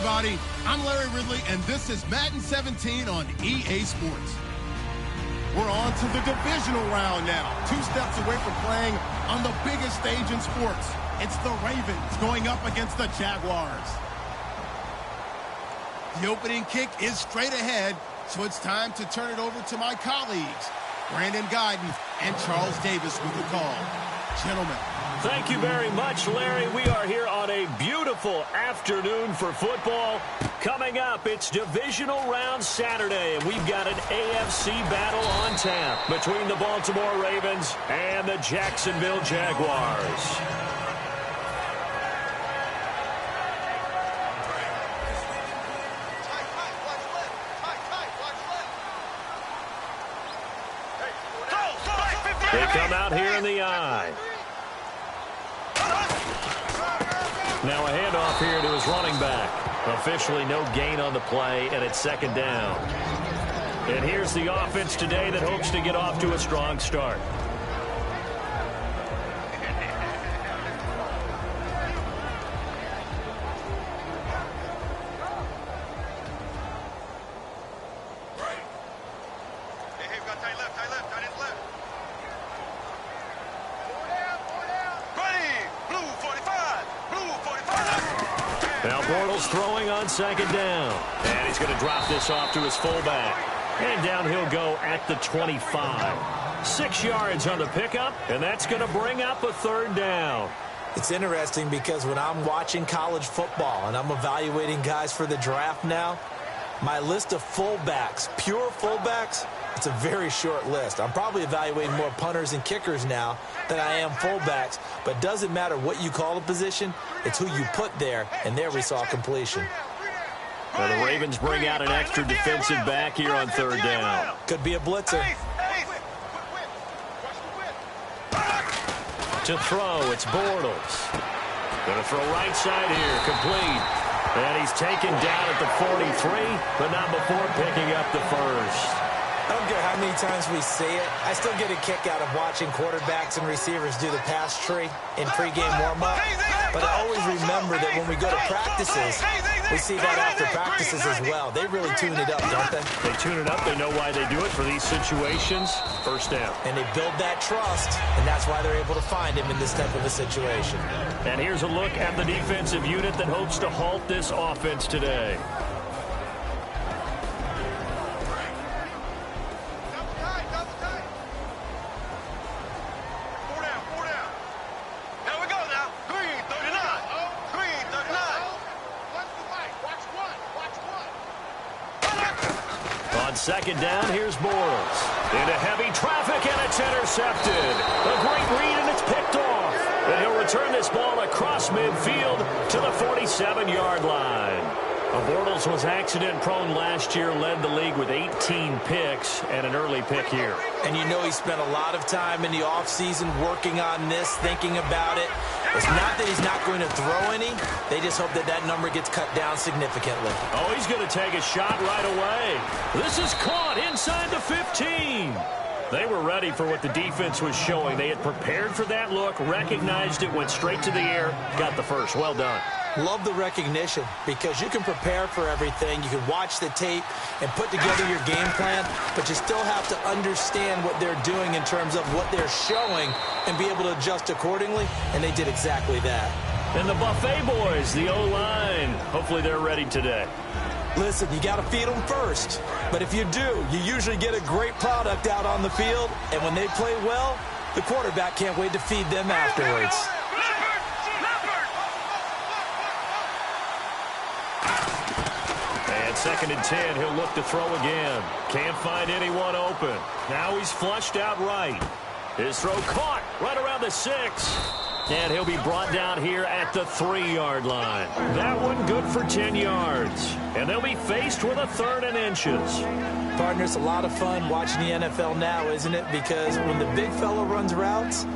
everybody. I'm Larry Ridley, and this is Madden 17 on EA Sports. We're on to the divisional round now. 2 steps away from playing on the biggest stage in sports. It's the Ravens going up against the Jaguars. The opening kick is straight ahead, so it's time to turn it over to my colleagues, Brandon Guyton and Charles Davis with the call. Gentlemen. Thank you very much, Larry. We are here on a beautiful afternoon for football. Coming up, it's divisional round Saturday, and we've got an AFC battle on tap between the Baltimore Ravens and the Jacksonville Jaguars. They come out here in the eye. Now a handoff here to his running back. Officially no gain on the play, and it's second down. And here's the offense today that hopes to get off to a strong start. Throwing on second down. And he's going to drop this off to his fullback. And down he'll go at the 25. 6 yards on the pickup, and that's going to bring up a third down. It's interesting because when I'm watching college football and I'm evaluating guys for the draft now, my list of fullbacks, pure fullbacks, it's a very short list. I'm probably evaluating more punters and kickers now than I am fullbacks, but it doesn't matter what you call a position, it's who you put there, and there we saw completion. Now the Ravens bring out an extra defensive back here on third down. Could be a blitzer. To throw, it's Bortles. Going to throw right side here, complete. And he's taken down at the 43, but not before picking up the first. I don't care how many times we see it. I still get a kick out of watching quarterbacks and receivers do the pass tree in pregame warm-up. But I always remember that when we go to practices, we see that after practices as well. They really tune it up, don't they? They tune it up. They know why they do it for these situations. First down. And they build that trust, and that's why they're able to find him in this type of a situation. And here's a look at the defensive unit that hopes to halt this offense today. Second down, here's Bortles. Into heavy traffic, and it's intercepted. A great read, and it's picked off. And he'll return this ball across midfield to the 47-yard line. Bortles was accident-prone last year, led the league with 18 picks and an early pick here. And you know he spent a lot of time in the offseason working on this, thinking about it. It's not that he's not going to throw any. They just hope that that number gets cut down significantly. Oh, he's going to take a shot right away. This is caught inside the 15. They were ready for what the defense was showing. They had prepared for that look, recognized it, went straight to the air, got the first. Well done. Love the recognition because you can prepare for everything. You can watch the tape and put together your game plan, but you still have to understand what they're doing in terms of what they're showing and be able to adjust accordingly, and they did exactly that. And the Buffet boys, the O-line, hopefully they're ready today. Listen, you got to feed them first, but if you do, you usually get a great product out on the field, and when they play well, the quarterback can't wait to feed them afterwards. Second and 10, he'll look to throw again. Can't find anyone open. Now he's flushed out right. His throw caught right around the 6. And he'll be brought down here at the 3-yard line. That one good for 10 yards. And they'll be faced with a 3rd and inches. Partner, it's a lot of fun watching the NFL now, isn't it? Because when the big fella runs routes,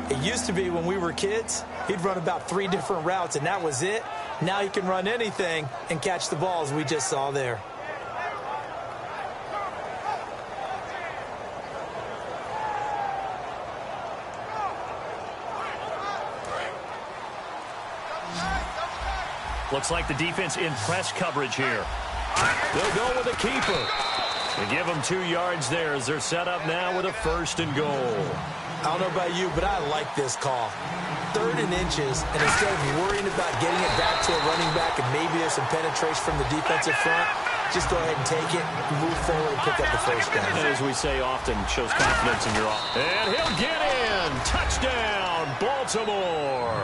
it used to be when we were kids, he'd run about 3 different routes, and that was it. Now he can run anything and catch the balls we just saw there. Looks like the defense in press coverage here. They'll go with a keeper. They give them 2 yards there as they're set up now with a 1st and goal. I don't know about you, but I like this call. 3rd and inches, and instead of worrying about getting it back to a running back and maybe there's some penetration from the defensive front, just go ahead and take it, move forward, and pick up the 1st down. And as we say often, shows confidence in your offense. And he'll get in. Touchdown, Baltimore.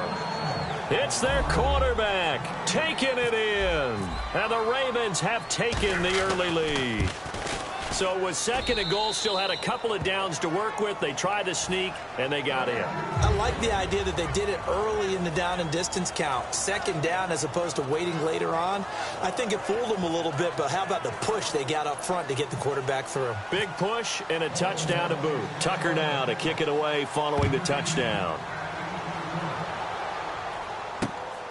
It's their quarterback taking it in. And the Ravens have taken the early lead. So it was 2nd and goal, still had a couple of downs to work with. They tried to sneak, and they got in. I like the idea that they did it early in the down and distance count. 2nd down as opposed to waiting later on. I think it fooled them a little bit, but how about the push they got up front to get the quarterback through? Big push and a touchdown to boot. Tucker now to kick it away following the touchdown.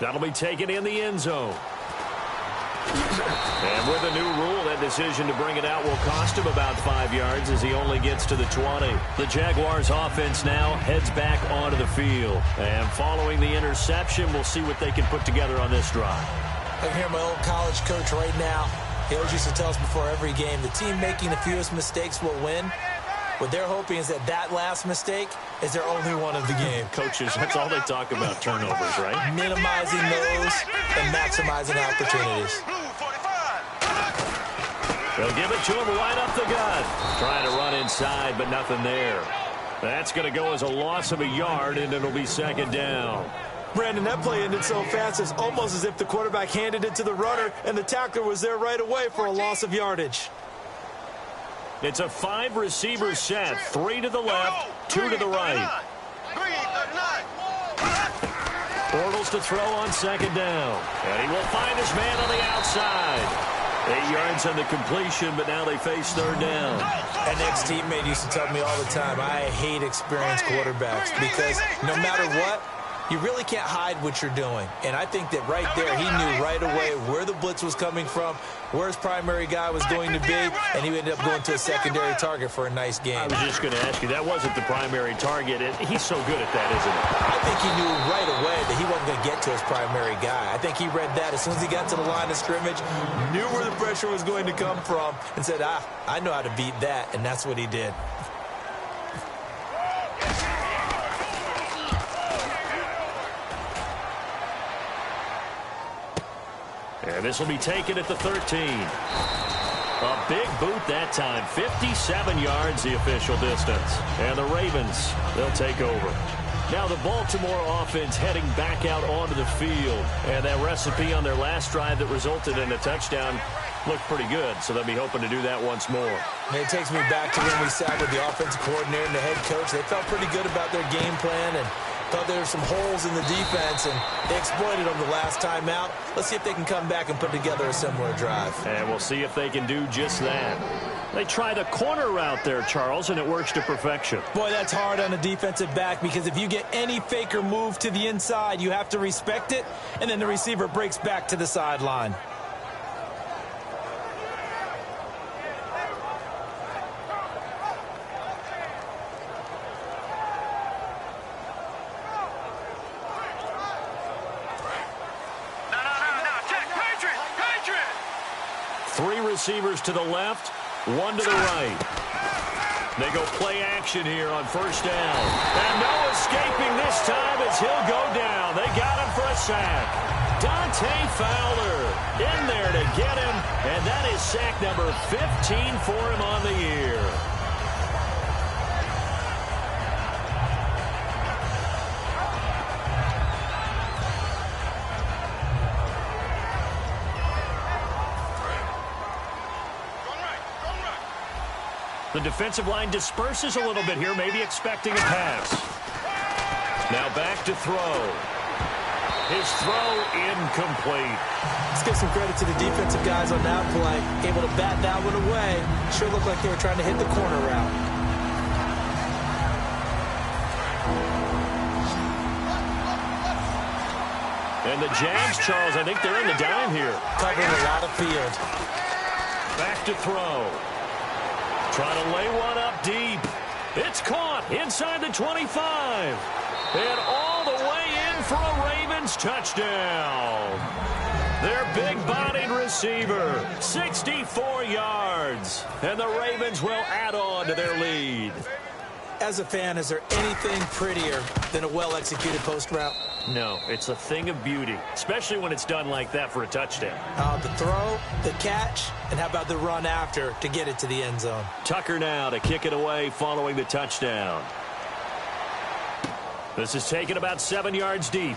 That'll be taken in the end zone. And with a new rule, that decision to bring it out will cost him about 5 yards as he only gets to the 20. The Jaguars offense now heads back onto the field. And following the interception, we'll see what they can put together on this drive. I can hear my old college coach right now. He always used to tell us before every game, the team making the fewest mistakes will win. What they're hoping is that that last mistake is their only one of the game. Coaches, that's all they talk about, turnovers, right? Minimizing those and maximizing opportunities. They'll give it to him right up the gut. Trying to run inside, but nothing there. That's going to go as a loss of a yard, and it'll be 2nd down. Brandon, that play ended so fast, it's almost as if the quarterback handed it to the runner, and the tackler was there right away for a loss of yardage. It's a 5-receiver set. 3 to the left, 2 to the right. Bortles to throw on 2nd down. And he will find his man on the outside. 8 yards on the completion, but now they face 3rd down. An ex-teammate used to tell me all the time, I hate experienced quarterbacks because no matter what, you really can't hide what you're doing. And I think that right there, he knew right away where the blitz was coming from, where his primary guy was going to be, and he ended up going to a secondary target for a nice game. I was just going to ask you, that wasn't the primary target. He's so good at that, isn't he? I think he knew right away that he wasn't going to get to his primary guy. I think he read that as soon as he got to the line of scrimmage, knew where the pressure was going to come from, and said, I know how to beat that, and that's what he did. And this will be taken at the 13. A big boot that time. 57 yards the official distance. And the Ravens, they'll take over. Now the Baltimore offense heading back out onto the field. And that recipe on their last drive that resulted in a touchdown looked pretty good. So they'll be hoping to do that once more. And it takes me back to when we sat with the offensive coordinator and the head coach. They felt pretty good about their game plan and thought there were some holes in the defense, and they exploited them the last time out. Let's see if they can come back and put together a similar drive. And we'll see if they can do just that. They try the corner route there, Charles, and it works to perfection. Boy, that's hard on a defensive back because if you get any fake or move to the inside, you have to respect it, and then the receiver breaks back to the sideline. Three receivers to the left, 1 to the right. They go play action here on 1st down. And no escaping this time as he'll go down. They got him for a sack. Dante Fowler in there to get him. And that is sack number 15 for him on the year. The defensive line disperses a little bit here, maybe expecting a pass. Now back to throw. His throw incomplete. Let's give some credit to the defensive guys on that play. Able to bat that one away. Sure looked like they were trying to hit the corner route. And the Jags, Charles, I think they're in the dime here. Covering a lot of field. Back to throw. Trying to lay one up deep. It's caught inside the 25. And all the way in for a Ravens touchdown. Their big-bodied receiver, 64 yards. And the Ravens will add on to their lead. As a fan, is there anything prettier than a well-executed post route? No, it's a thing of beauty, especially when it's done like that for a touchdown. The throw, the catch, and how about the run after to get it to the end zone? Tucker now to kick it away following the touchdown. This is taken about 7 yards deep.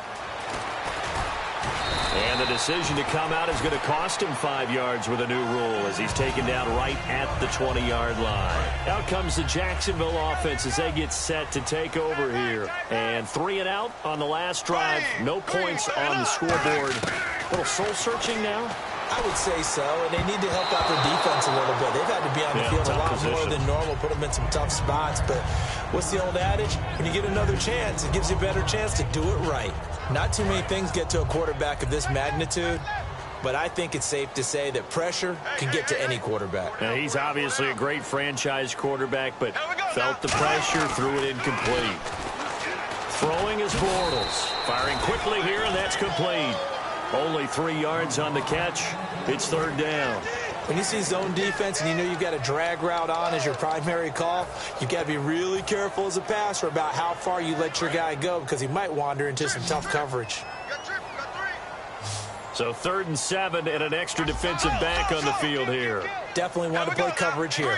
And the decision to come out is going to cost him 5 yards with a new rule as he's taken down right at the 20-yard line. Out comes the Jacksonville offense as they get set to take over here. And 3 and out on the last drive. No points on the scoreboard. A little soul-searching now? I would say so, and they need to help out their defense a little bit. They've had to be on the field a lot more than normal, put them in some tough spots. But what's the old adage? When you get another chance, it gives you a better chance to do it right. Not too many things get to a quarterback of this magnitude, but I think it's safe to say that pressure can get to any quarterback. Now, he's obviously a great franchise quarterback, but felt the pressure, threw it incomplete. Throwing is Bortles. Firing quickly here, and that's complete. Only 3 yards on the catch. It's third down. When you see zone defense and you know you've got a drag route on as your primary call, you've got to be really careful as a passer about how far you let your guy go because he might wander into some tough coverage. So 3rd and 7 and an extra defensive back on the field here. Definitely want to play coverage here.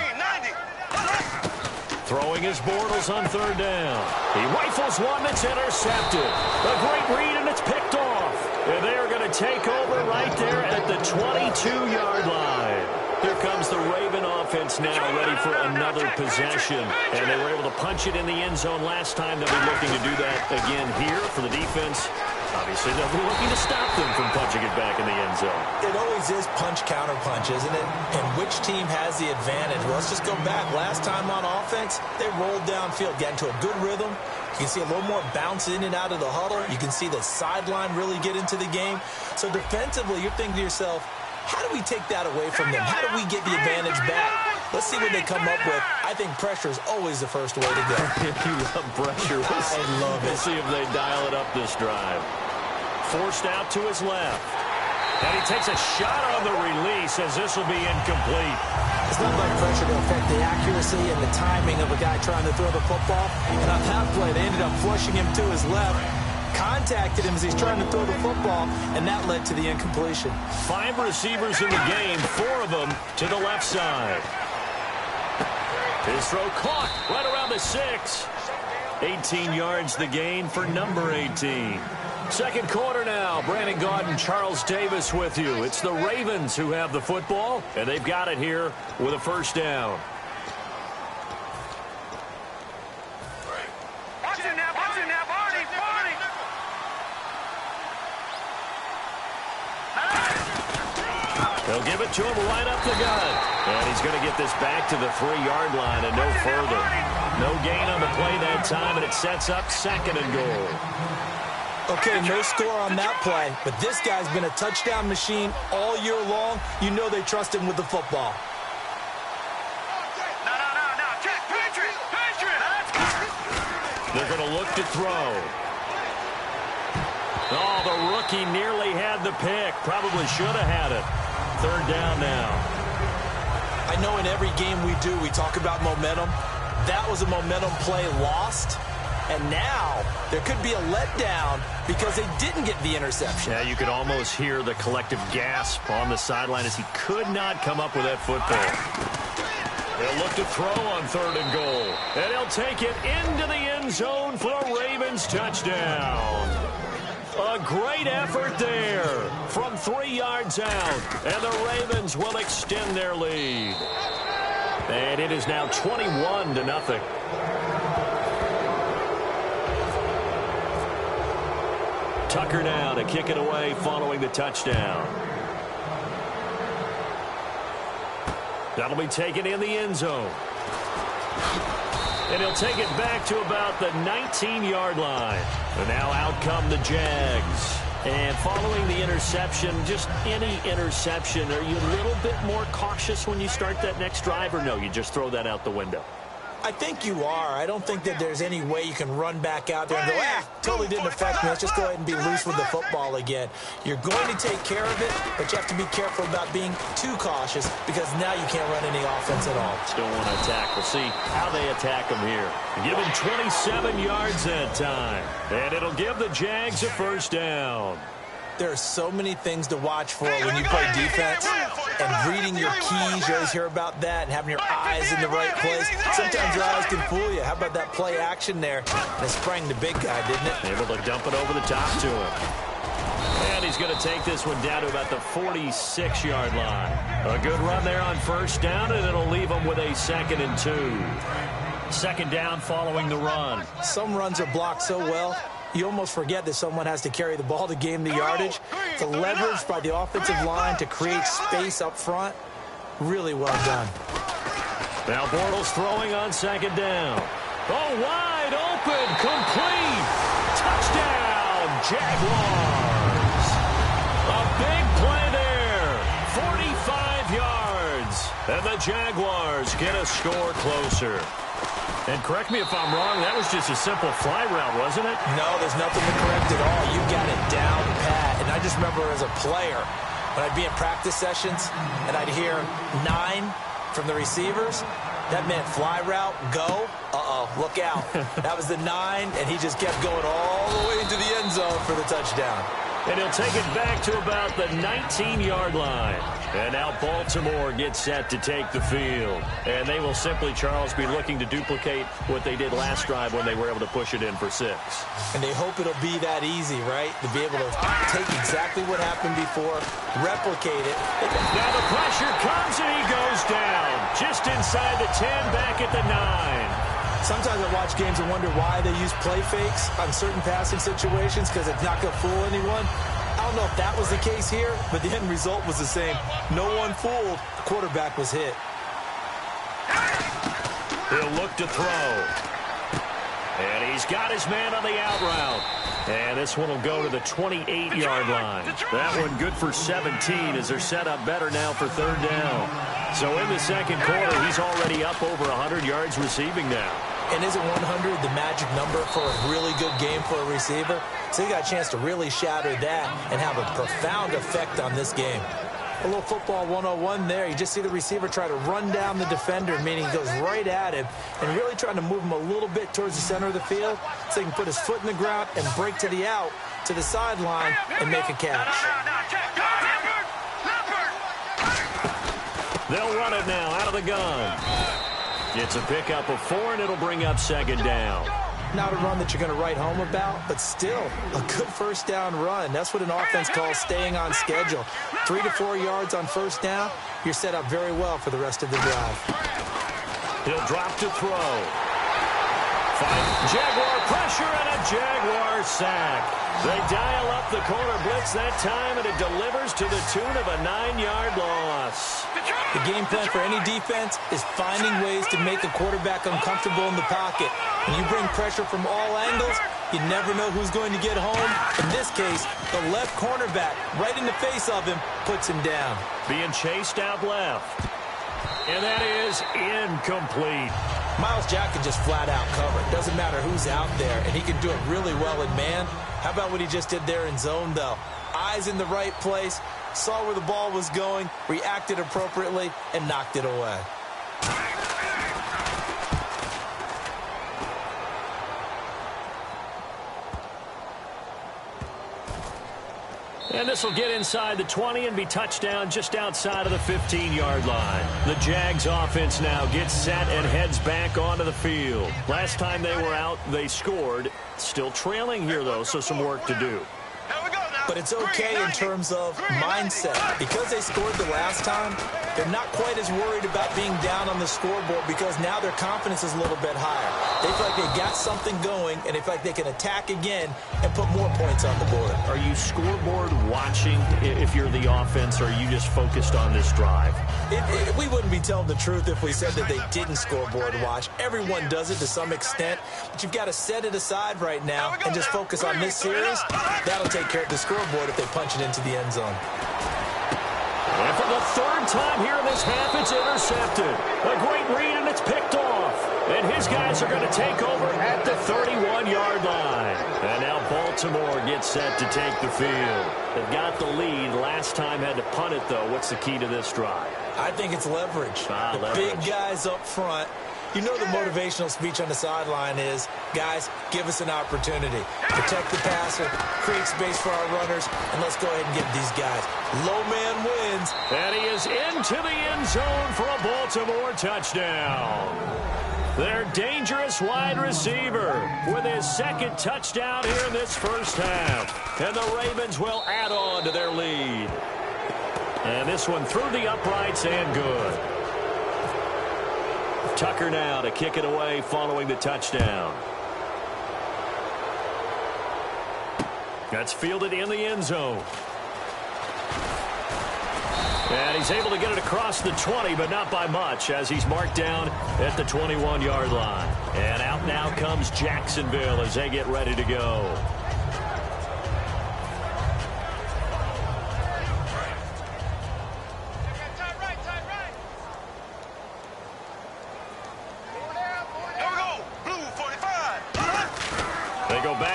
Throwing his Bortles on 3rd down. He rifles one that's intercepted. A great read, and it's picked off. And they are going to take over right there at the 22-yard line. Here comes the Raven offense now, ready for another possession. And they were able to punch it in the end zone last time. They'll be looking to do that again here for the defense. Obviously, they'll be looking to stop them from punching it back in the end zone. It always is punch-counter-punch, isn't it? And which team has the advantage? Well, let's just go back. Last time on offense, they rolled downfield, got into a good rhythm. You can see a little more bounce in and out of the huddle. You can see the sideline really get into the game. So defensively, you're thinking to yourself, how do we take that away from them? How do we get the advantage back? Let's see what they come up with. I think pressure is always the first way to go. You love pressure. I love it. We'll see if they dial it up this drive. Forced out to his left. And he takes a shot on the release as this will be incomplete. It's not like pressure to affect the accuracy and the timing of a guy trying to throw the football. And on that play, they ended up flushing him to his left, contacted him as he's trying to throw the football, and that led to the incompletion. 5 receivers in the game, 4 of them to the left side. His throw caught right around the 6. 18 yards the gain for number 18. Second quarter now. Brandon Gaudin, Charles Davis with you. It's the Ravens who have the football, and they've got it here with a first down. Watch it now, Barney. They'll give it to him right up the gut. And he's going to get this back to the 3-yard line and no further. No gain on the play that time, and it sets up 2nd and goal. Okay, no score on that play, but this guy's been a touchdown machine all year long. You know they trust him with the football. No. Patriot. They're going to look to throw. Oh, the rookie nearly had the pick. Probably should have had it. 3rd down now. I know in every game we do, we talk about momentum. That was a momentum play lost. And now there could be a letdown because they didn't get the interception. Yeah, you could almost hear the collective gasp on the sideline as he could not come up with that football. They'll look to throw on 3rd and goal. And he'll take it into the end zone for a Ravens touchdown. A great effort there from 3 yards out. And the Ravens will extend their lead. And it is now 21-0. Tucker now to kick it away following the touchdown. That'll be taken in the end zone. And he'll take it back to about the 19-yard line. And now out come the Jags. And following the interception, just any interception, are you a little bit more cautious when you start that next drive, or no, you just throw that out the window? I think you are. I don't think that there's any way you can run back out there and go, totally didn't affect me. Let's just go ahead and be loose with the football again. You're going to take care of it, but you have to be careful about being too cautious because now you can't run any offense at all. Still want to attack. We'll see how they attack him here. Give him 27 yards that time, and it'll give the Jags a first down. There are so many things to watch for when you play defense, and reading your keys, you always hear about that, and having your eyes in the right place. Sometimes your eyes can fool you. How about that play action there? And it sprang the big guy, didn't it? Able to dump it over the top to him. And he's going to take this one down to about the 46-yard line. A good run there on first down, and it'll leave him with a 2nd and 2. Second down following the run. Some runs are blocked so well, you almost forget that someone has to carry the ball to gain the yardage. The leverage by the offensive line to create space up front, really well done. Now Bortles throwing on second down. Oh, wide open, complete. Touchdown, Jaguars. A big play there, 45 yards. And the Jaguars get a score closer. And correct me if I'm wrong, that was just a simple fly route, wasn't it? No, there's nothing to correct at all. You got it down pat. And I just remember as a player, when I'd be in practice sessions and I'd hear 9 from the receivers, that meant fly route, go, look out. That was the 9, and he just kept going all the way into the end zone for the touchdown. And he'll take it back to about the 19-yard line. And now Baltimore gets set to take the field. And they will simply, Charles, be looking to duplicate what they did last drive when they were able to push it in for 6. And they hope it'll be that easy, right? To be able to take exactly what happened before, replicate it. Now the pressure comes and he goes down. Just inside the 10, back at the 9. Sometimes I watch games and wonder why they use play fakes on certain passing situations because it's not going to fool anyone. I don't know if that was the case here, but the end result was the same. No one fooled. The quarterback was hit. He'll look to throw. And he's got his man on the out route. And this one will go to the 28-yard line. That one good for 17 as they're set up better now for third down. So in the second quarter, he's already up over 100 yards receiving now. And isn't 100 the magic number for a really good game for a receiver? So he got a chance to really shatter that and have a profound effect on this game. A little football 101 there. You just see the receiver try to run down the defender, meaning he goes right at him and really trying to move him a little bit towards the center of the field so he can put his foot in the ground and break to the out, to the sideline, and make a catch. They'll run it now out of the gun. It's a pickup of 4, and it'll bring up second down. Not a run that you're going to write home about, but still a good first down run. That's what an offense calls staying on schedule. 3 to 4 yards on first down, you're set up very well for the rest of the drive. He'll drop to throw. Jaguar pressure and a Jaguar sack. They dial up the corner blitz that time, and it delivers to the tune of a 9-yard loss. The game plan for any defense is finding ways to make a quarterback uncomfortable in the pocket. When you bring pressure from all angles, you never know who's going to get home. In this case, the left cornerback, right in the face of him, puts him down. Being chased out left. And that is incomplete. Myles Jack can just flat out cover. It doesn't matter who's out there, and he can do it really well in man. How about what he just did there in zone, though? Eyes in the right place, saw where the ball was going, reacted appropriately, and knocked it away. And this will get inside the 20 and be touchdown just outside of the 15-yard line. The Jags offense now gets set and heads back onto the field. Last time they were out, they scored. Still trailing here, though, so some work to do. But it's okay in terms of mindset. Because they scored the last time, they're not quite as worried about being down on the scoreboard because now their confidence is a little bit higher. They feel like they got something going, and they feel like they can attack again and put more points on the board. Are you scoreboard watching if you're the offense, or are you just focused on this drive? We wouldn't be telling the truth if we said that they didn't scoreboard watch. Everyone does it to some extent, but you've got to set it aside right now and just focus on this series. That'll take care of the scoreboard if they punch it into the end zone. And for the third time here in this half, it's intercepted. A great read, and it's picked off. And his guys are going to take over at the 31-yard line. And now Baltimore gets set to take the field. They've got the lead. Last time had to punt it, though. What's the key to this drive? I think it's leverage. Leverage. Big guys up front. You know the motivational speech on the sideline is, guys, give us an opportunity. Protect the passer, create space for our runners, and let's go ahead and give these guys. Low man wins. And he is into the end zone for a Baltimore touchdown. Their dangerous wide receiver with his second touchdown here in this first half. And the Ravens will add on to their lead. And this one through the uprights and good. Tucker now to kick it away following the touchdown. That's fielded in the end zone. And he's able to get it across the 20, but not by much, as he's marked down at the 21-yard line. And out now comes Jacksonville as they get ready to go.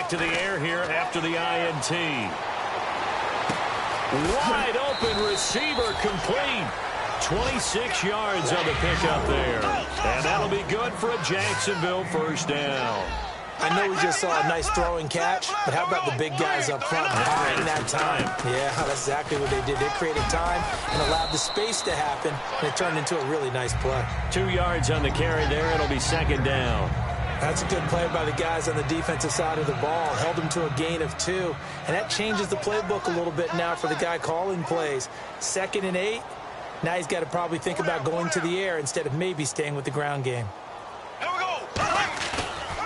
To the air here after the INT. Wide open receiver complete. 26 yards on the pickup there. And that'll be good for a Jacksonville first down. I know we just saw a nice throwing catch, but how about the big guys up front buying that time? Yeah, that's exactly what they did. They created time and allowed the space to happen, and it turned into a really nice play. 2 yards on the carry there. It'll be second down. That's a good play by the guys on the defensive side of the ball. Held them to a gain of 2. And that changes the playbook a little bit now for the guy calling plays. 2nd and 8. Now he's got to probably think about going to the air instead of maybe staying with the ground game.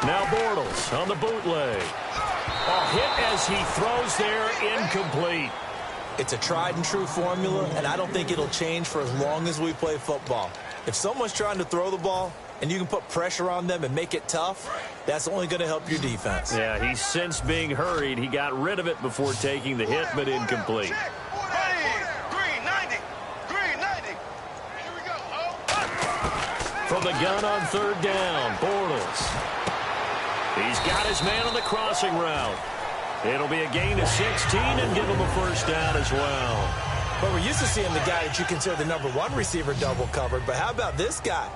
Now Bortles on the bootleg. A hit as he throws there, incomplete. It's a tried and true formula, and I don't think it'll change for as long as we play football. If someone's trying to throw the ball, and you can put pressure on them and make it tough, that's only going to help your defense. Yeah, he's since being hurried. He got rid of it before taking the hit, but incomplete. Green 90. Green 90. Here we go. From the gun on third down, Bortles. He's got his man on the crossing route. It'll be a gain of 16 and give him a first down as well. But we're used to seeing the guy that you consider the #1 receiver double covered, but how about this guy?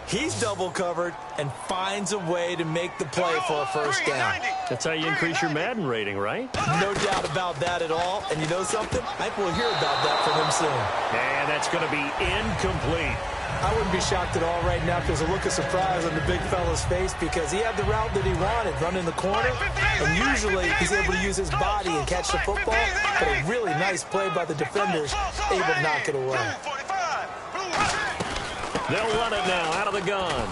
He's double covered and finds a way to make the play for a first down. That's how you increase your Madden rating, right? No doubt about that at all. And you know something? I think we'll hear about that from him soon. And that's going to be incomplete. I wouldn't be shocked at all right now if there's a look of surprise on the big fella's face because he had the route that he wanted, running the corner. And usually he's able to use his body and catch the football. But a really nice play by the defenders, able to knock it away. They'll run it now out of the gun.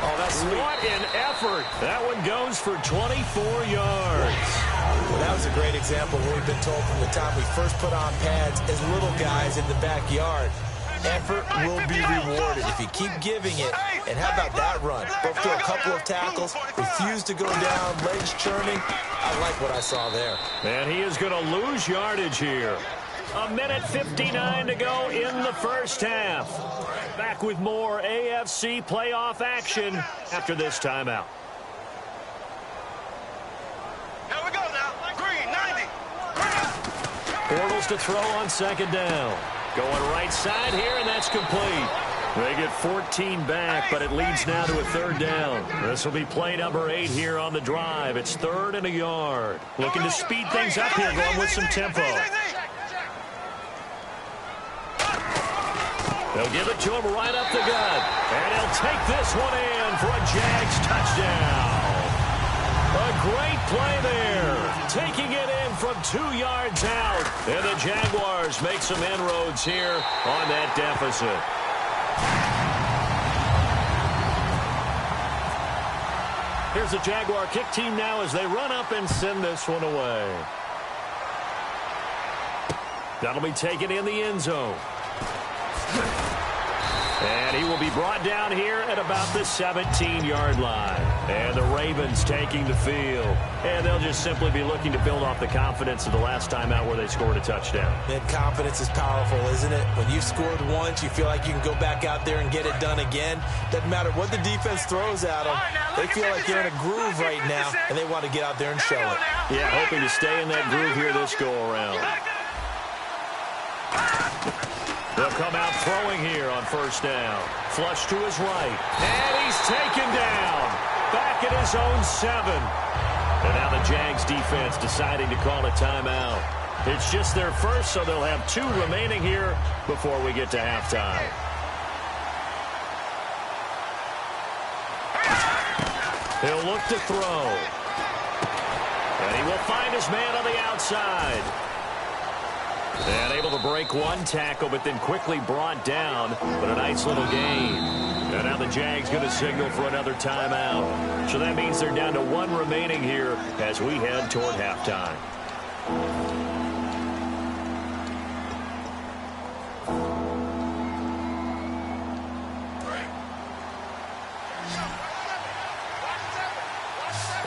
Oh, that's sweet. What an effort. That one goes for 24 yards. Well, that was a great example of what we've been told from the time we first put on pads as little guys in the backyard. Effort will be rewarded if you keep giving it. And how about that run? Broke through a couple of tackles, refused to go down, legs churning. I like what I saw there. And he is going to lose yardage here. 1:59 to go in the first half. Back with more AFC playoff action after this timeout. Here we go now. Green 90. Bortles to throw on second down. Going right side here, and that's complete. They get 14 back, but it leads now to a third down. This will be play number 8 here on the drive. It's 3rd and a yard. Looking to speed things up here, going with some tempo. They'll give it to him right up the gut. And he'll take this one in for a Jags touchdown. A great play there. Taking it in from 2 yards out. And the Jaguars make some inroads here on that deficit. Here's the Jaguar kick team now as they run up and send this one away. That'll be taken in the end zone. And he will be brought down here at about the 17-yard line. And the Ravens taking the field. And they'll just simply be looking to build off the confidence of the last time out where they scored a touchdown. And confidence is powerful, isn't it? When you've scored once, you feel like you can go back out there and get it done again. Doesn't matter what the defense throws at them. They feel like they're in a groove right now, and they want to get out there and show it. Yeah, hoping to stay in that groove here this go-around. They'll come out throwing here on first down. Flush to his right. And he's taken down. Back at his own 7. And now the Jags defense deciding to call a timeout. It's just their first, so they'll have 2 remaining here before we get to halftime. He'll look to throw. And he will find his man on the outside. And able to break one tackle, but then quickly brought down. But a nice little gain. And now the Jags going to signal for another timeout. So that means they're down to 1 remaining here as we head toward halftime.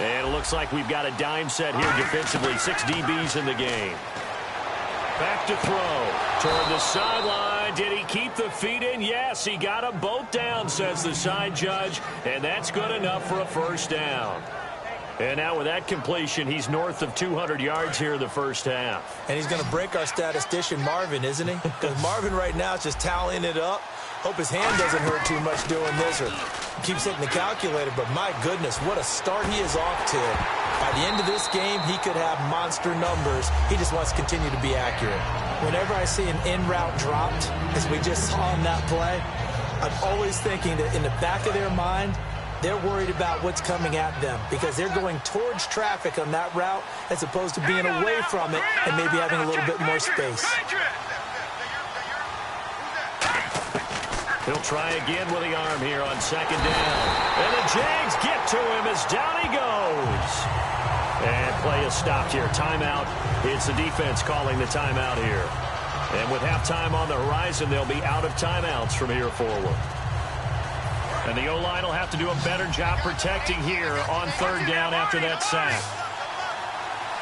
And it looks like we've got a dime set here defensively. 6 DBs in the game. Back to throw toward the sideline. Did he keep the feet in? Yes, he got them both down, says the side judge, and that's good enough for a first down. And now with that completion, he's north of 200 yards here in the first half. And he's going to break our statistician Marvin, isn't he? Because Marvin right now is just tallying it up. Hope his hand doesn't hurt too much doing this or keeps hitting the calculator. But my goodness, what a start he is off to. By the end of this game, he could have monster numbers. He just wants to continue to be accurate. Whenever I see an in-route dropped, as we just saw on that play, I'm always thinking that in the back of their mind, they're worried about what's coming at them because they're going towards traffic on that route as opposed to being away from it and maybe having a little bit more space. He'll try again with the arm here on second down. And the Jags get to him as down he goes. And play is stopped here. Timeout. It's the defense calling the timeout here. And with halftime on the horizon, they'll be out of timeouts from here forward. And the O-line will have to do a better job protecting here on third down after that sack.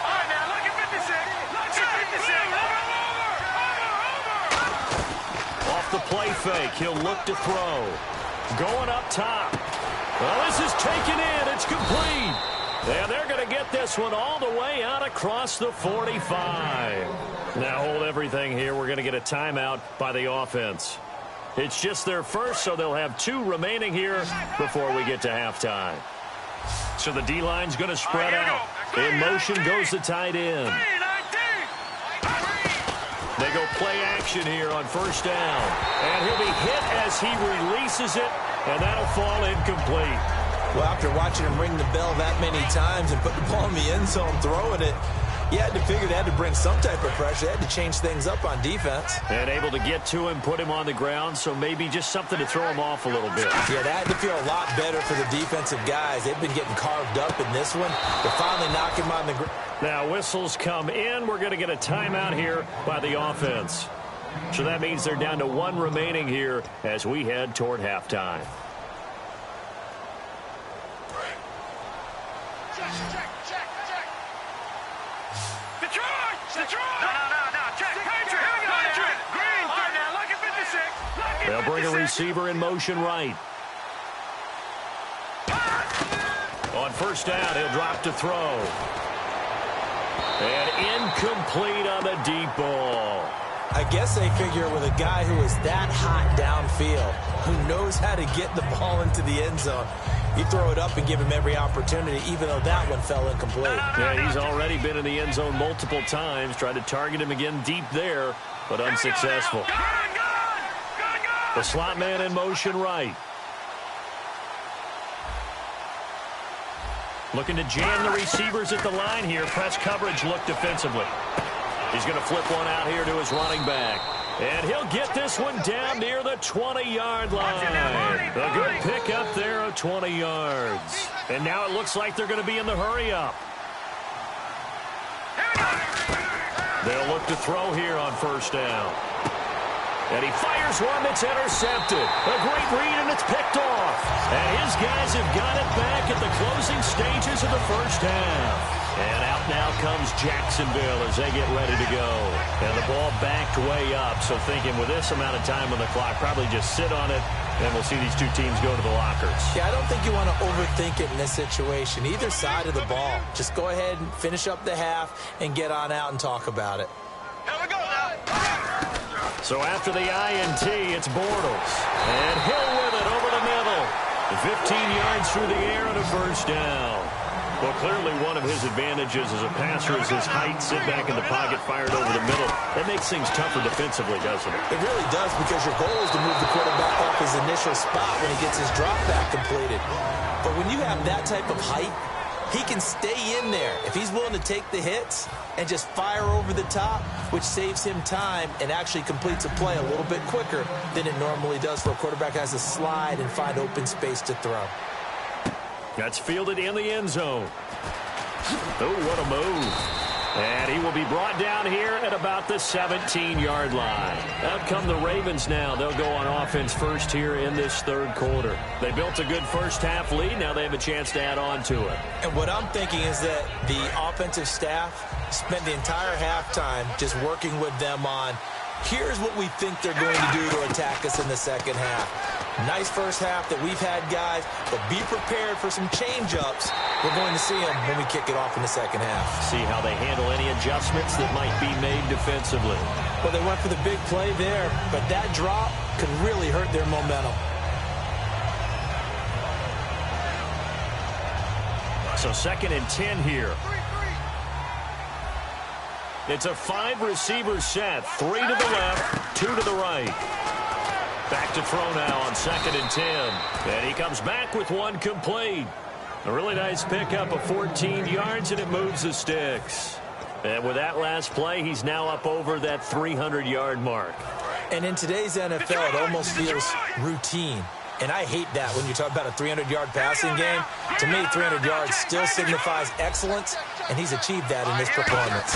All right, now, look at 56. Look at 56. Off the play fake, he'll look to throw. Going up top. Well, this is taken in. It's complete. And they're going to get this one all the way out across the 45. Now hold everything here. We're going to get a timeout by the offense. It's just their first, so they'll have 2 remaining here before we get to halftime. So the D-line's going to spread out. In motion goes the tight end. They go play action here on first down. And he'll be hit as he releases it, and that'll fall incomplete. Well, after watching him ring the bell that many times and put the ball in the end zone throwing it, you had to figure they had to bring some type of pressure. They had to change things up on defense. And able to get to him, put him on the ground, so maybe just something to throw him off a little bit. Yeah, that had to feel a lot better for the defensive guys. They've been getting carved up in this one. To finally knock him on the ground. Now whistles come in. We're going to get a timeout here by the offense. So that means they're down to 1 remaining here as we head toward halftime. They'll bring a receiver in motion right. On first down, he'll drop to throw. And incomplete on the deep ball. I guess they figure with a guy who is that hot downfield, who knows how to get the ball into the end zone, you throw it up and give him every opportunity, even though that one fell incomplete. Yeah, he's already been in the end zone multiple times. Tried to target him again deep there, but unsuccessful. The slot man in motion right. Looking to jam the receivers at the line here. Press coverage look defensively. He's going to flip one out here to his running back. And he'll get this one down near the 20-yard line. A good pick up there of 20 yards. And now it looks like they're going to be in the hurry-up. They'll look to throw here on first down. And he fires one that's intercepted. A great read, and it's picked off. And his guys have got it back at the close close of the first half. And out now comes Jacksonville as they get ready to go. And the ball backed way up. So thinking with this amount of time on the clock, probably just sit on it, and we'll see these two teams go to the lockers. Yeah, I don't think you want to overthink it in this situation. Either side of the ball. Just go ahead and finish up the half and get on out and talk about it. Here we go now. So after the INT, it's Bortles. And Hill with it over the middle. 15 yards through the air and a first down. Well, clearly one of his advantages as a passer is his height. Sit back in the pocket, fired over the middle. That makes things tougher defensively, doesn't it? It really does, because your goal is to move the quarterback off his initial spot when he gets his drop back completed. But when you have that type of height, he can stay in there if he's willing to take the hits and just fire over the top, which saves him time and actually completes a play a little bit quicker than it normally does for a quarterback who has to slide and find open space to throw. That's fielded in the end zone. Oh, what a move. And he will be brought down here at about the 17-yard line. Out come the Ravens now. They'll go on offense first here in this third quarter. They built a good first-half lead. Now they have a chance to add on to it. And what I'm thinking is that the offensive staff spent the entire halftime just working with them on, here's what we think they're going to do to attack us in the second half. Nice first half that we've had, guys, but be prepared for some change-ups. We're going to see them when we kick it off in the second half. See how they handle any adjustments that might be made defensively. Well, they went for the big play there, but that drop could really hurt their momentum. So 2nd and 10 here. It's a 5-receiver set. 3 to the left, 2 to the right. Back to throw now on 2nd and 10. And he comes back with one complete. A really nice pickup of 14 yards, and it moves the sticks. And with that last play, he's now up over that 300-yard mark. And in today's NFL, it almost feels routine. And I hate that when you talk about a 300-yard passing game. To me, 300 yards still signifies excellence, and he's achieved that in this performance.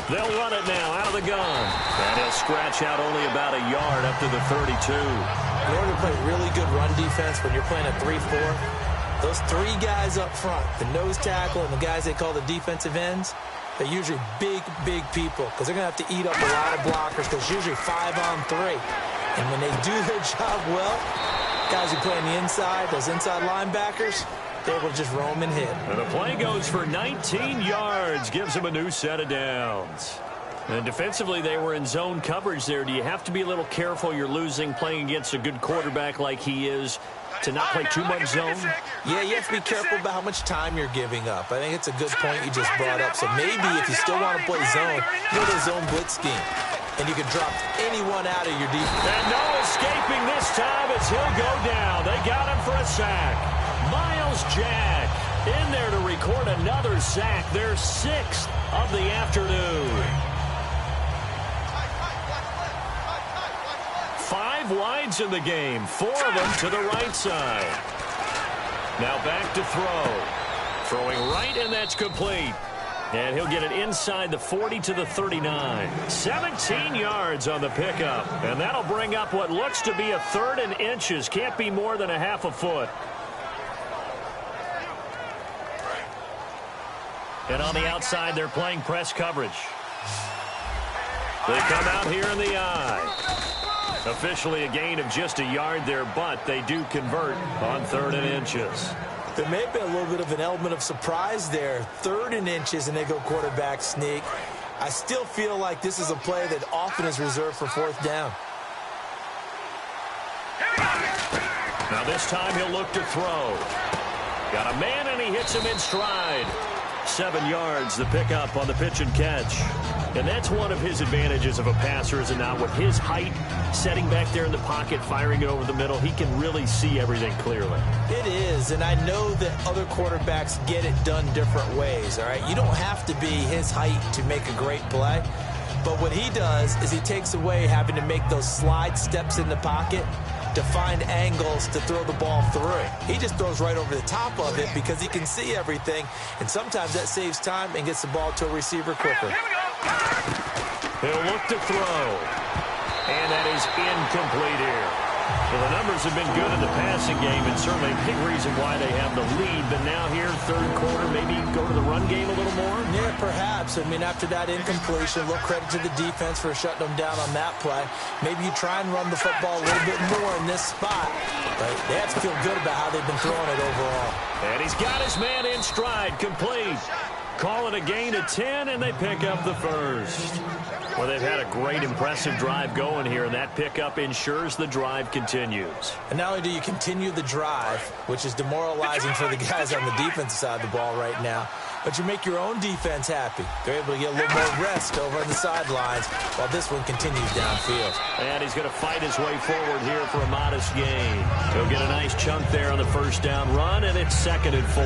They'll run it now out of the gun. And he'll scratch out only about a yard up to the 32. In order to play really good run defense when you're playing a 3-4, those 3 guys up front, the nose tackle and the guys they call the defensive ends, they're usually big, big people because they're going to have to eat up a lot of blockers because it's usually 5-on-3. And when they do their job well, guys who play on the inside, those inside linebackers, they will just roam and hit. And the play goes for 19 yards, gives them a new set of downs. And defensively, they were in zone coverage there. Do you have to be a little careful? You're losing playing against a good quarterback like he is to not play too much zone? Yeah, you have to be careful about how much time you're giving up. I think it's a good point you just brought up. So maybe if you still want to play zone, go to zone blitz scheme. And you can drop anyone out of your defense. And no escaping this time as he'll go down. They got him for a sack. Miles Jack in there to record another sack. Their 6th of the afternoon. 5 wides in the game. 4 of them to the right side. Now back to throw. Throwing right, and that's complete. And he'll get it inside the 40 to the 39. 17 yards on the pickup. And that'll bring up what looks to be a 3rd and inches. Can't be more than a half a foot. And on the outside, they're playing press coverage. They come out here in the eye. Officially a gain of just a yard there, but they do convert on 3rd and inches. There may have been a little bit of an element of surprise there. 3rd and inches, and they go quarterback sneak. I still feel like this is a play that often is reserved for 4th down. Now this time he'll look to throw. Got a man, and he hits him in stride. 7 yards, the pickup on the pitch and catch. And that's one of his advantages of a passer, is it not? With his height, setting back there in the pocket, firing it over the middle, he can really see everything clearly. It is, and I know that other quarterbacks get it done different ways, all right? You don't have to be his height to make a great play. But what he does is he takes away having to make those slide steps in the pocket to find angles to throw the ball through. He just throws right over the top of it because he can see everything, and sometimes that saves time and gets the ball to a receiver quicker. He'll look to throw, and that is incomplete here. Well, the numbers have been good in the passing game, and certainly a big reason why they have the lead, but now here's third quarter, maybe go to the run game a little more? Yeah, perhaps. I mean, after that incompletion, a little credit to the defense for shutting them down on that play. Maybe you try and run the football a little bit more in this spot. But they have to feel good about how they've been throwing it overall. And he's got his man in stride, complete. Call it a gain of 10, and they pick up the first. Well, they've had a great, impressive drive going here, and that pickup ensures the drive continues. And not only do you continue the drive, which is demoralizing for the guys on the defensive side of the ball right now, but you make your own defense happy. They're able to get a little more rest over on the sidelines while this one continues downfield. And he's going to fight his way forward here for a modest gain. He'll get a nice chunk there on the first down run, and it's 2nd and 4.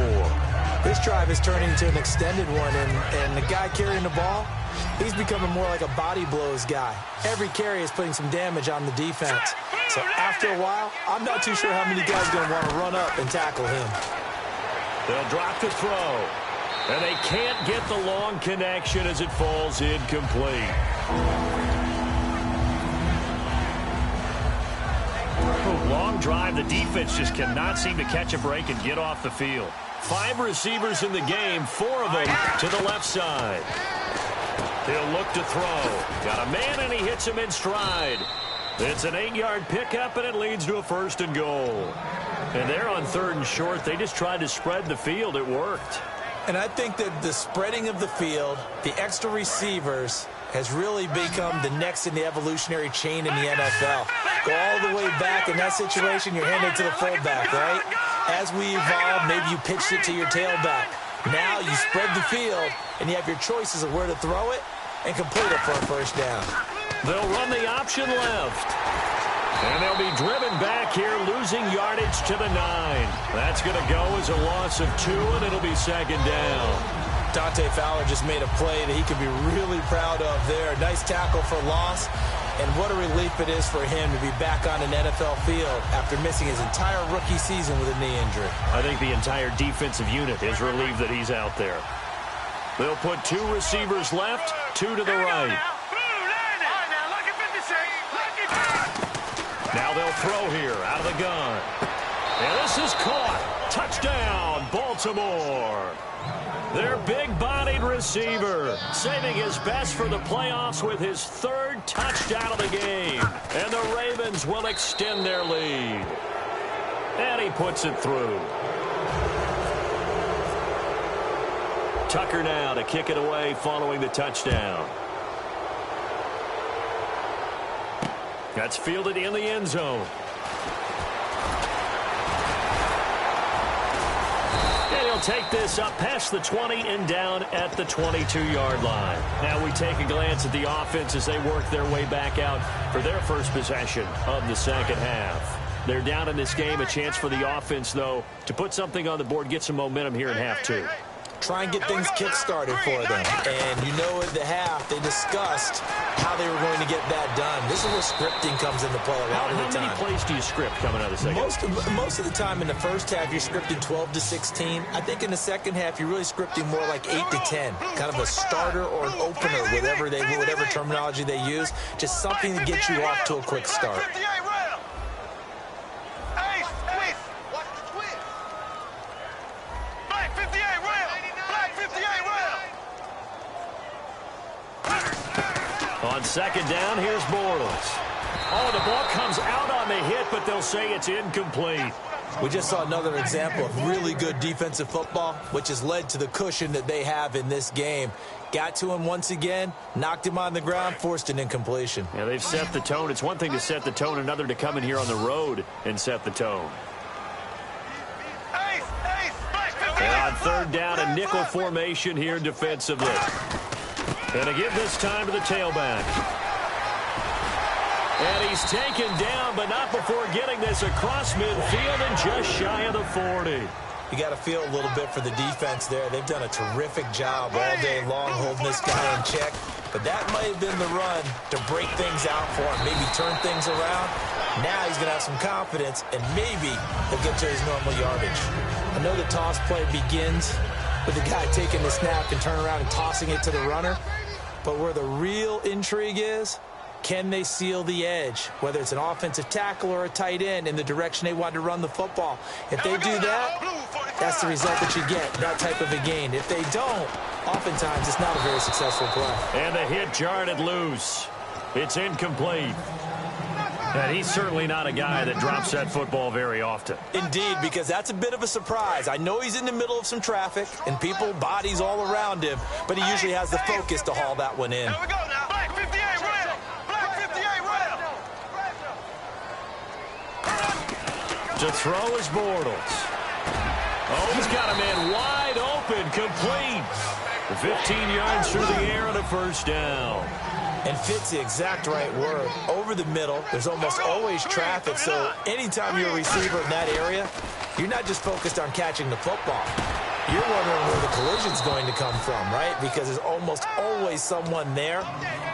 This drive is turning into an extended one, and the guy carrying the ball, he's becoming more like a body blows guy. Every carry is putting some damage on the defense. So after a while, I'm not too sure how many guys are going to want to run up and tackle him. They'll drop the throw. And they can't get the long connection as it falls incomplete. Long drive. The defense just cannot seem to catch a break and get off the field. 5 receivers in the game, 4 of them to the left side. He'll look to throw. Got a man, and he hits him in stride. It's an 8-yard pickup, and it leads to a 1st and goal. And they're on 3rd and short. They just tried to spread the field. It worked. And I think that the spreading of the field, the extra receivers, has really become the next in the evolutionary chain in the NFL. Go all the way back in that situation, you're handed to the fullback, right? As we evolve, maybe you pitched it to your tailback. Now you spread the field, and you have your choices of where to throw it and complete it for a 1st down. They'll run the option left. And they'll be driven back here, losing yardage to the 9. That's going to go as a loss of 2, and it'll be 2nd down. Dante Fowler just made a play that he could be really proud of there. Nice tackle for loss, and what a relief it is for him to be back on an NFL field after missing his entire rookie season with a knee injury. I think the entire defensive unit is relieved that he's out there. They'll put 2 receivers left, 2 to the right. Now they'll throw here out of the gun. And this is caught. Touchdown, Baltimore. Their big-bodied receiver saving his best for the playoffs with his 3rd touchdown of the game. And the Ravens will extend their lead. And he puts it through. Tucker now to kick it away following the touchdown. That's fielded in the end zone. And he'll take this up past the 20 and down at the 22-yard line. Now we take a glance at the offense as they work their way back out for their first possession of the 2nd half. They're down in this game. A chance for the offense, though, to put something on the board, get some momentum here in half 2. Try and get things kick-started for them. And you know at the half, they discussed how they were going to get that done. This is where scripting comes into play a lot of the time. How many plays do you script coming out of the 2nd? Most of the time in the first half, you're scripting 12 to 16. I think in the 2nd half, you're really scripting more like 8 to 10. Kind of a starter or an opener, whatever terminology they use. Just something to get you off to a quick start. On 2nd down, here's Bortles. Oh, the ball comes out on the hit, but they'll say it's incomplete. We just saw another example of really good defensive football, which has led to the cushion that they have in this game. Got to him once again, knocked him on the ground, forced an incompletion. Yeah, they've set the tone. It's one thing to set the tone, another to come in here on the road and set the tone. And on 3rd down, a nickel formation here defensively. And to give this time to the tailback. And he's taken down, but not before getting this across midfield and just shy of the 40. You got to feel a little bit for the defense there. They've done a terrific job all day long holding this guy in check. But that might have been the run to break things out for him, maybe turn things around. Now he's going to have some confidence, and maybe he'll get to his normal yardage. I know the toss play begins with the guy taking the snap and turn around and tossing it to the runner. But where the real intrigue is Can they seal the edge, whether it's an offensive tackle or a tight end, in the direction they want to run the football? If they do that, that's the result that you get, that type of a gain. If they don't, oftentimes it's not a very successful play. And the hit jarred it loose. It's incomplete. And he's certainly not a guy that drops that football very often. Indeed, because that's a bit of a surprise. I know he's in the middle of some traffic and people, bodies all around him, but he usually has the focus to haul that one in. Here we go now. Black 58 rail. Black 58 rail. To throw is Bortles. Oh, he's got a man wide open, complete. 15 yards through the air and a first down. And fits the exact right word. Over the middle, there's almost always traffic, so anytime you're a receiver in that area, you're not just focused on catching the football. You're wondering where the collision's going to come from, right? Because there's almost always someone there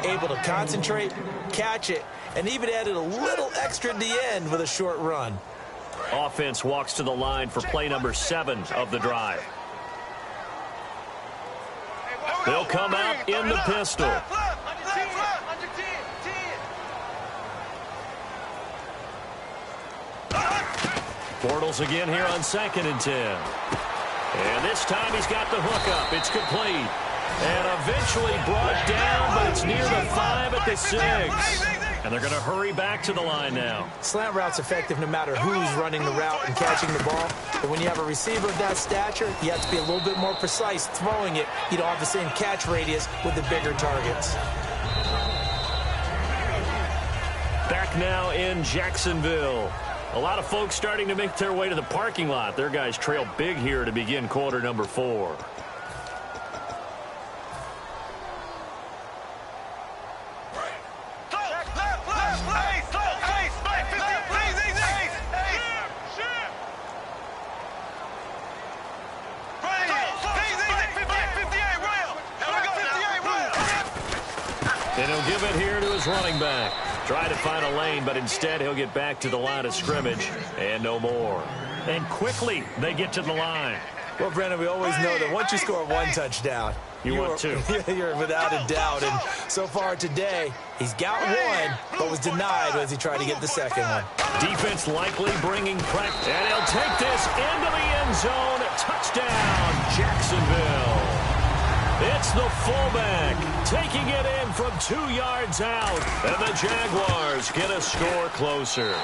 able to concentrate, catch it, and even added a little extra at the end with a short run. Offense walks to the line for play number 7 of the drive. They'll come out in the pistol. Bortles again here on 2nd and 10. And this time he's got the hook up. It's complete. And eventually brought down, but it's near the 5 at the 6. And they're going to hurry back to the line now. Slant route's effective no matter who's running the route and catching the ball. But when you have a receiver of that stature, you have to be a little bit more precise throwing it. You don't have the same catch radius with the bigger targets. Back now in Jacksonville. A lot of folks starting to make their way to the parking lot. Their guys trail big here to begin quarter number 4. And he'll give it here to his running back. Try to find a lane, but instead he'll get back to the line of scrimmage and no more. And quickly they get to the line. Well, Brennan, we always know that once you score one touchdown, you want 2. You're without a doubt. And so far today, he's got 1, but was denied as he tried to get the second one. Defense likely bringing pressure. And he'll take this into the end zone. Touchdown, Jacksonville. It's the fullback taking it in from 2 yards out. And the Jaguars get a score closer.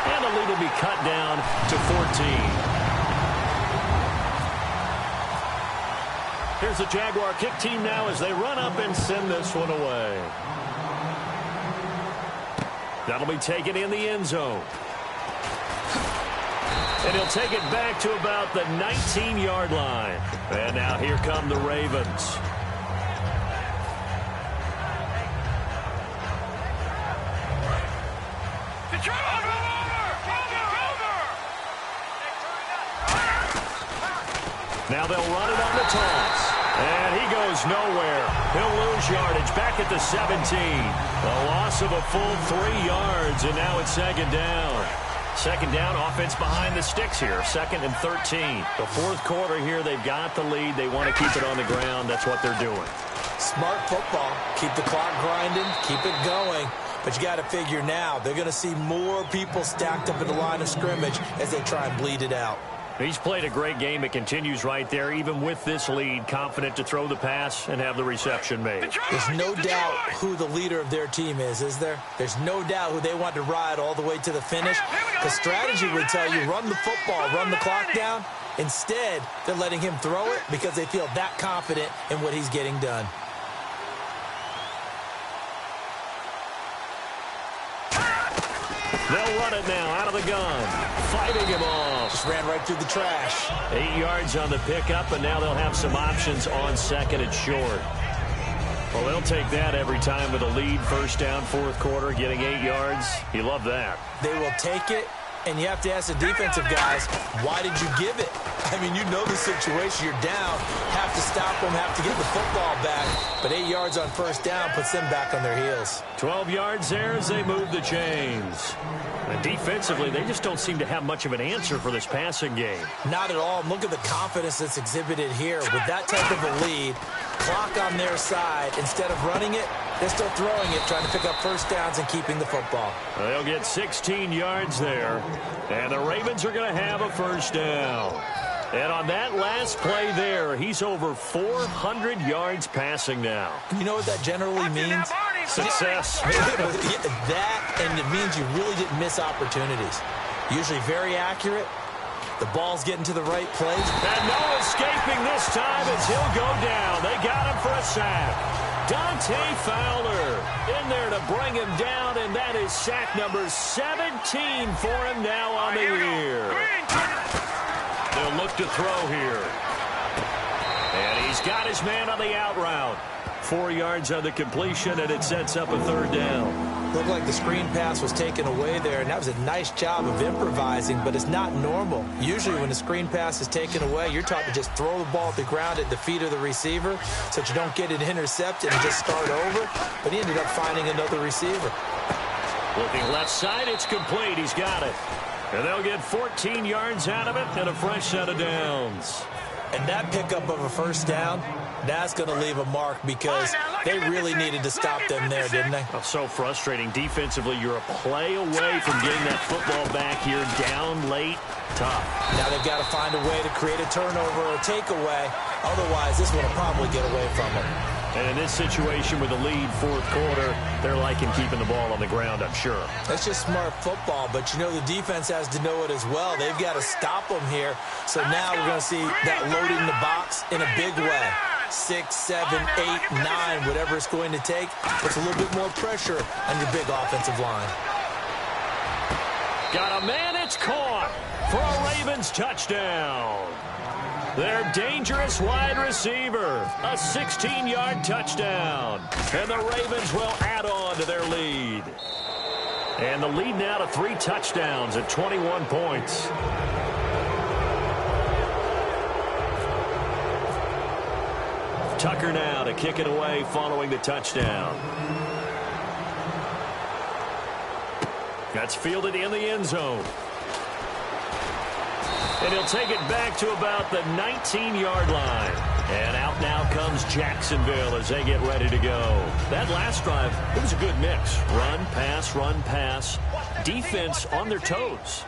And the lead will be cut down to 14. Here's the Jaguar kick team now as they run up and send this one away. That'll be taken in the end zone. And he'll take it back to about the 19-yard line. And now here come the Ravens. Now they'll run it on the toss. And he goes nowhere. He'll lose yardage back at the 17. A loss of a full 3 yards, and now it's 2nd down. 2nd down, offense behind the sticks here. 2nd and 13. The 4th quarter here, they've got the lead. They want to keep it on the ground. That's what they're doing. Smart football. Keep the clock grinding. Keep it going. But you got to figure now, they're going to see more people stacked up at the line of scrimmage as they try and bleed it out. He's played a great game. It continues right there, even with this lead, confident to throw the pass and have the reception made. There's no doubt who the leader of their team is there? There's no doubt who they want to ride all the way to the finish. Because strategy would tell you, run the football, run the clock down. Instead, they're letting him throw it because they feel that confident in what he's getting done. They'll run it now out of the gun. Fighting him off. Just ran right through the trash. 8 yards on the pickup, and now they'll have some options on 2nd and short. Well, they'll take that every time with a lead. 1st down, 4th quarter, getting 8 yards. You love that. They will take it, and you have to ask the defensive guys, why did you give it? I mean, you know the situation. You're down. Have to stop them, have to get the football back. But 8 yards on 1st down puts them back on their heels. 12 yards there as they move the chains. And defensively, they just don't seem to have much of an answer for this passing game. Not at all. Look at the confidence that's exhibited here. With that type of a lead, clock on their side, instead of running it, They're still throwing it, trying to pick up first downs and keeping the football. They'll get 16 yards there. And the Ravens are going to have a first down. And on that last play there, he's over 400 yards passing now. You know what that generally means? Success. That, and it means you really didn't miss opportunities. Usually very accurate. The ball's getting to the right place. And no escaping this time as he'll go down. They got him for a sack. Dante Fowler in there to bring him down, and that is sack number 17 for him now on the year. They'll look to throw here. And he's got his man on the out route. 4 yards on the completion, and it sets up a third down. Looked like the screen pass was taken away there, and that was a nice job of improvising, but it's not normal. Usually when the screen pass is taken away, you're taught to just throw the ball at the ground at the feet of the receiver so that you don't get it intercepted and just start over. But he ended up finding another receiver. Looking left side, it's complete. He's got it. And they'll get 14 yards out of it and a fresh set of downs. And that pickup of a first down, that's going to leave a mark because they really needed to stop them there, didn't they? Oh, so frustrating. Defensively, you're a play away from getting that football back here down late. Tough. Now they've got to find a way to create a turnover or a takeaway. Otherwise, this one will probably get away from them. And in this situation with the lead fourth quarter, they're liking keeping the ball on the ground, I'm sure. That's just smart football, but you know the defense has to know it as well. They've got to stop them here. So now we're going to see that loading the box in a big way. 6, 7, 8, 9, whatever it's going to take. Puts a little bit more pressure on your big offensive line. Got a man, it's caught for a Ravens touchdown. Their dangerous wide receiver, a 16-yard touchdown. And the Ravens will add on to their lead. And the lead now to 3 touchdowns at 21 points. Tucker now to kick it away following the touchdown. That's fielded in the end zone. And he'll take it back to about the 19-yard line. And out now comes Jacksonville as they get ready to go. That last drive, it was a good mix. Run, pass, defense on their toes.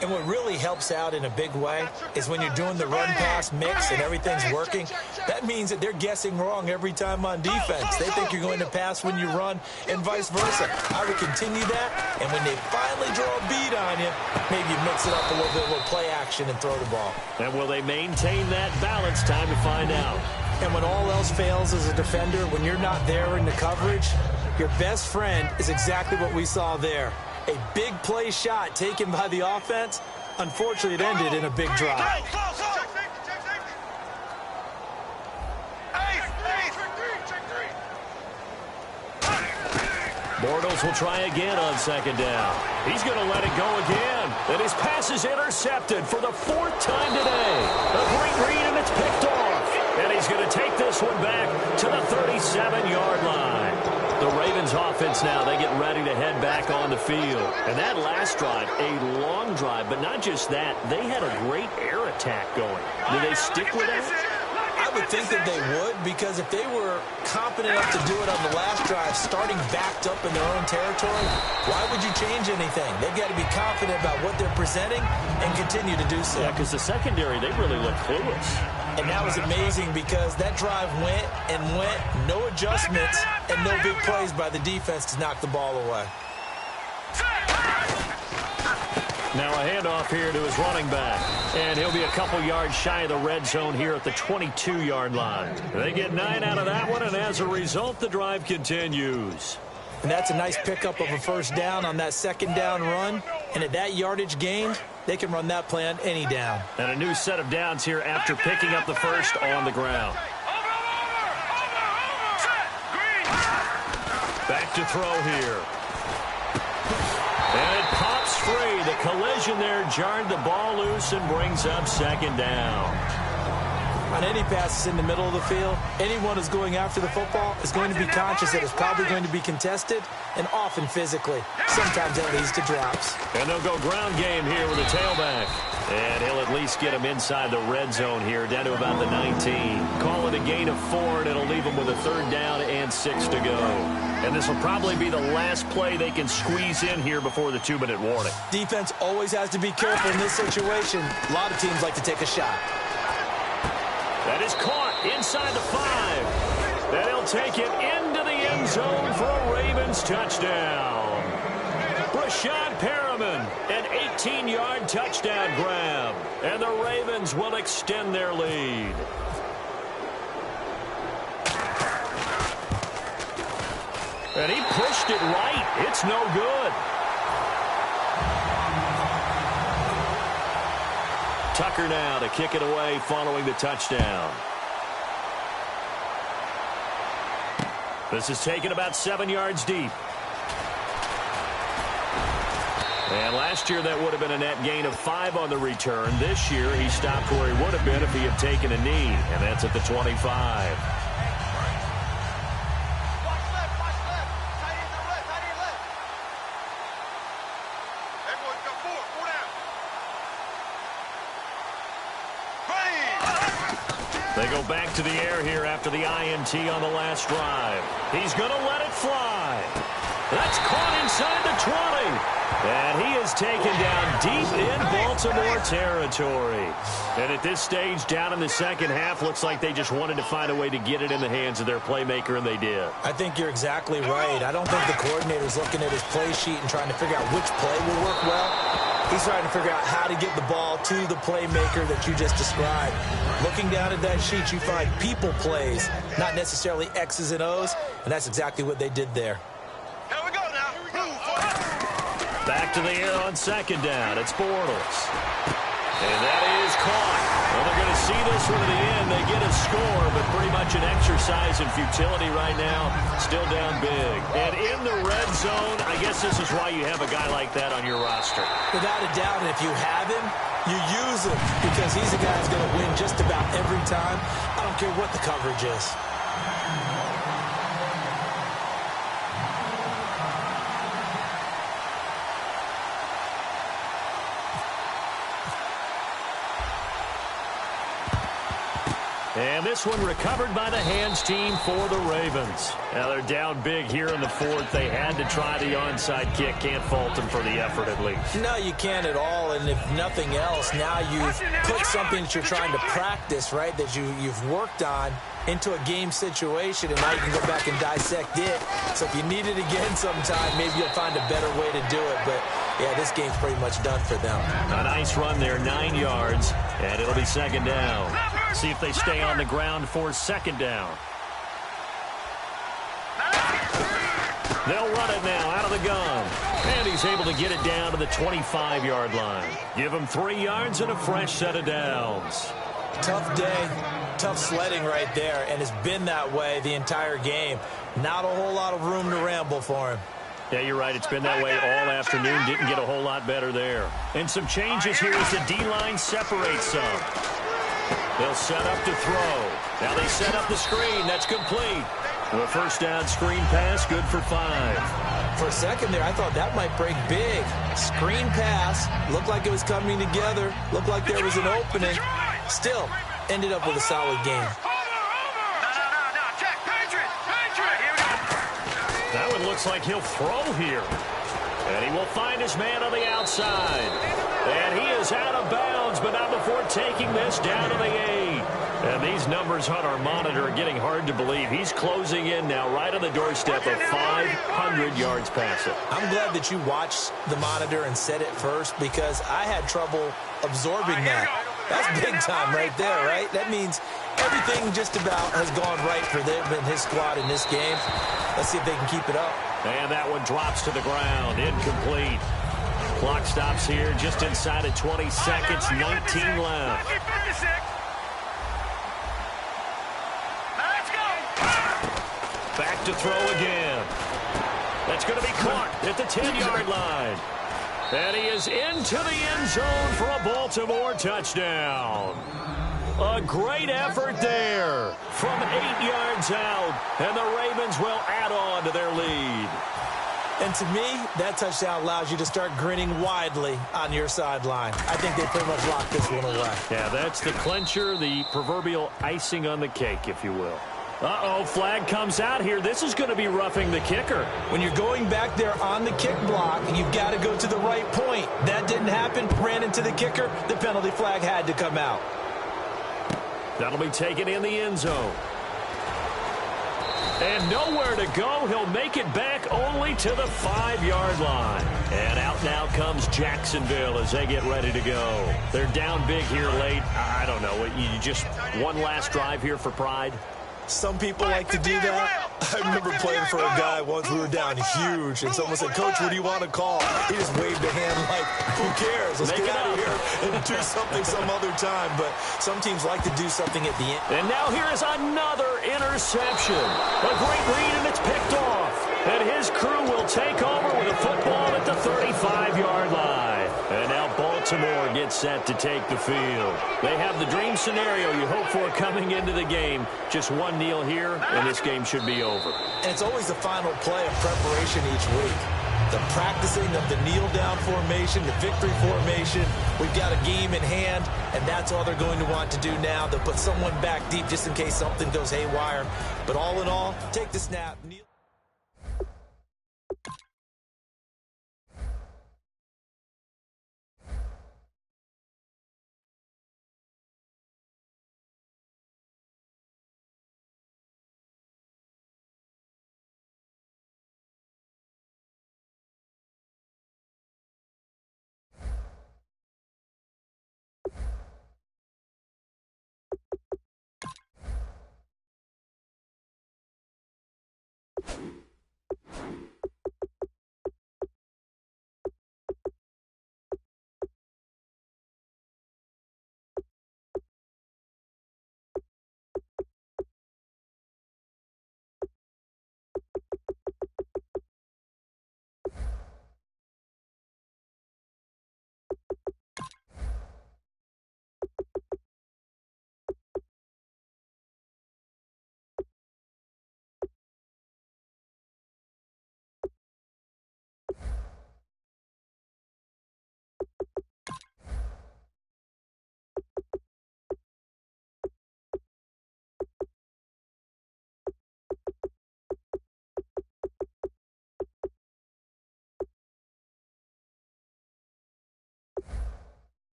And what really helps out in a big way is when you're doing the run-pass mix and everything's working, that means that they're guessing wrong every time on defense. They think you're going to pass when you run and vice versa. I would continue that, and when they finally draw a beat on you, maybe you mix it up a little bit with play action and throw the ball. And will they maintain that balance? Time to find out. And when all else fails as a defender, when you're not there in the coverage, your best friend is exactly what we saw there. A big play shot taken by the offense. Unfortunately, it ended in a big drive. Bortles will try again on second down. He's going to let it go again. And his pass is intercepted for the 4th time today. A great read, and it's picked off. And he's going to take this one back to the 37-yard line. The Ravens offense now, they get ready to head back on the field. And that last drive, a long drive, but not just that, they had a great air attack going. Do they stick with that? I would think that they would, because if they were competent enough to do it on the last drive, starting backed up in their own territory, why would you change anything? They've got to be confident about what they're presenting and continue to do so. Yeah, because the secondary, they really look clueless. And that was amazing because that drive went and went, no adjustments, and no big plays by the defense to knock the ball away. Now a handoff here to his running back. And he'll be a couple yards shy of the red zone here at the 22-yard line. They get 9 out of that one, and as a result, the drive continues. And that's a nice pickup of a first down on that second down run. And at that yardage gained, they can run that play on any down. And a new set of downs here after picking up the first on the ground. Back to throw here. And it pops free. The collision there jarred the ball loose and brings up second down. On any passes in the middle of the field, anyone who's going after the football is going to be conscious that it's probably going to be contested and often physically. Sometimes that leads to drops. And they'll go ground game here with a tailback. And he'll at least get him inside the red zone here, down to about the 19. Call it a gain of 4, and it'll leave him with a 3rd down and 6 to go. And this will probably be the last play they can squeeze in here before the 2-minute warning. Defense always has to be careful in this situation. A lot of teams like to take a shot. That is caught inside the 5. And he'll take it into the end zone for a Ravens touchdown. Rashad Perriman, an 18-yard touchdown grab. And the Ravens will extend their lead. And he pushed it right. It's no good. Tucker now to kick it away following the touchdown. This is taken about 7 yards deep. And last year that would have been a net gain of 5 on the return. This year he stopped where he would have been if he had taken a knee. And that's at the 25. They go back to the air here after the INT on the last drive. He's going to let it fly. That's caught inside the 20. And he is taken down deep in Baltimore territory. And at this stage, down in the second half, looks like they just wanted to find a way to get it in the hands of their playmaker, and they did. I think you're exactly right. I don't think the coordinator's looking at his play sheet and trying to figure out which play will work well. He's trying to figure out how to get the ball to the playmaker that you just described. Looking down at that sheet, you find people plays, not necessarily X's and O's, and that's exactly what they did there. Here we go now. Back to the air on second down. It's Bortles. And that is caught. Well, they're going to see this one to the end. They get a score, but pretty much an exercise in futility right now. Still down big. And in the red zone, I guess this is why you have a guy like that on your roster. Without a doubt, and if you have him, you use him because he's the guy who's going to win just about every time. I don't care what the coverage is. And this one recovered by the hands team for the Ravens. Now they're down big here in the 4th. They had to try the onside kick. Can't fault them for the effort at least. No, you can't at all. And if nothing else, now you've put something that you're trying to practice, right, that you've worked on into a game situation, and now you can go back and dissect it. So if you need it again sometime, maybe you'll find a better way to do it. But, yeah, this game's pretty much done for them. A nice run there, 9 yards, and it'll be second down. See if they stay on the ground for second down. They'll run it now out of the gun. And he's able to get it down to the 25-yard line. Give him 3 yards and a fresh set of downs. Tough day, tough sledding right there, and it's been that way the entire game. Not a whole lot of room to ramble for him. Yeah, you're right. It's been that way all afternoon. Didn't get a whole lot better there. And some changes here as the D-line separates some. They'll set up to throw. Now they set up the screen. That's complete. The first down screen pass, good for 5. For a second there, I thought that might break big. Screen pass. Looked like it was coming together. Looked like there was an opening. Still, ended up with a solid game. That one looks like he'll throw here. And he will find his man on the outside. And he is out of bounds, but not before taking this down to the 8. And these numbers on our monitor are getting hard to believe. He's closing in now right on the doorstep of 500 yards passing. I'm glad that you watched the monitor and said it first because I had trouble absorbing that. That's big time right there, right? That means everything just about has gone right for them and his squad in this game. Let's see if they can keep it up. And that one drops to the ground. Incomplete. Clock stops here just inside of 20 seconds. 19 left. Back to throw again. That's going to be caught at the 10-yard line. And he is into the end zone for a Baltimore touchdown. A great effort there from 8 yards out, and the Ravens will add on to their lead. And to me, that touchdown allows you to start grinning widely on your sideline. I think they pretty much locked this one away. Yeah, that's the clincher, the proverbial icing on the cake, if you will. Uh-oh, flag comes out here. This is going to be roughing the kicker. When you're going back there on the kick block, you've got to go to the right point. That didn't happen. Ran into the kicker. The penalty flag had to come out. That'll be taken in the end zone. And nowhere to go. He'll make it back only to the 5-yard line. And out now comes Jacksonville as they get ready to go. They're down big here late. I don't know. You just one last drive here for pride? Some people like to do that. I remember playing for a guy once. We were down huge, and someone said, "Coach, what do you want to call?" He just waved a hand like, who cares? Let's get out of here and do something some other time. But some teams like to do something at the end. And now here is another interception. A great read, and it's picked off. And his crew will take over with a football at the 35-yard line. And now Baltimore gets set to take the field. They have the dream scenario you hope for coming into the game. Just one kneel here, and this game should be over. And it's always the final play of preparation each week. The practicing of the kneel-down formation, the victory formation. We've got a game in hand, and that's all they're going to want to do now. They'll put someone back deep just in case something goes haywire. But all in all, take the snap, kneel.